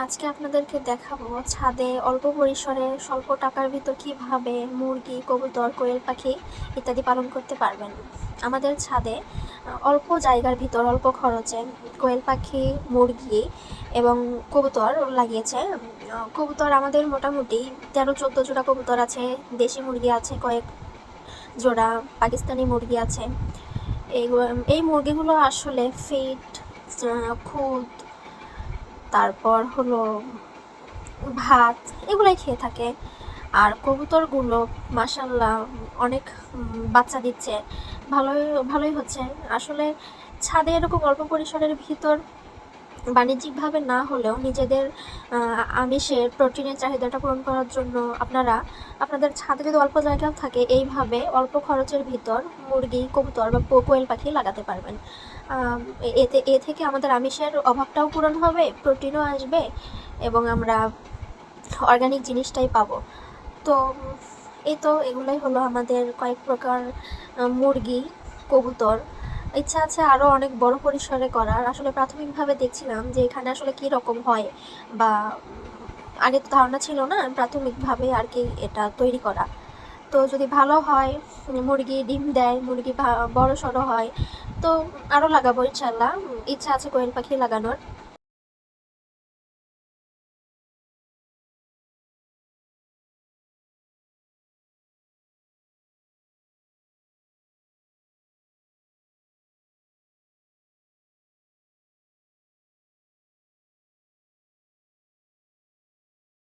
আজকে আপনাদেরকে দেখাবো ছাদে অল্প পরিসরে স্বল্প টাকার ভিতর কিভাবে মুরগি, কবুতর, কোয়েল পাখি ইত্যাদি পালন করতে পারবেন। আমাদের ছাদে অল্প জায়গার ভিতর অল্প খরচে কোয়েল পাখি, মুরগি এবং কবুতর লাগিয়েছে। কবুতর আমাদের মোটামুটি 13-14 জোড়া কবুতর আছে, দেশি মুরগি আছে কয়েক জোড়া, পাকিস্তানি মুরগি আছে। এই মুরগিগুলো আসলে ফিড, খুদ, তারপর হলো ভাত, এগুলাই খেয়ে থাকে। আর কবুতরগুলো মাশাল্লাহ অনেক বাচ্চা দিচ্ছে, ভালোই ভালোই হচ্ছে। আসলে ছাদে এরকম অল্প পরিসরের ভিতর বাণিজ্যিকভাবে না হলেও নিজেদের আমিষের প্রোটিনের চাহিদাটা পূরণ করার জন্য আপনাদের ছাদে যদি অল্প জায়গাও থাকে, এইভাবে অল্প খরচের ভিতর মুরগি, কবুতর বা কোয়েল পাখি লাগাতে পারবেন। এ থেকে আমাদের আমিষের অভাবটাও পূরণ হবে, প্রোটিনও আসবে এবং আমরা অর্গানিক জিনিসটাই পাবো। তো এই তো এগুলোই হলো আমাদের কয়েক প্রকার মুরগি, কবুতর। ইচ্ছা আছে আরও অনেক বড় পরিসরে করার। আসলে প্রাথমিকভাবে দেখছিলাম যে এখানে আসলে কী রকম হয়, বা আগে তো ধারণা ছিল না, প্রাথমিকভাবে আর কি এটা তৈরি করা। তো যদি ভালো হয়, মুরগি ডিম দেয়, মুরগি বড় সড়ো হয়, তো আরও লাগাবো ইনশাল্লাহ। ইচ্ছা আছে কোয়েল পাখি লাগানোর।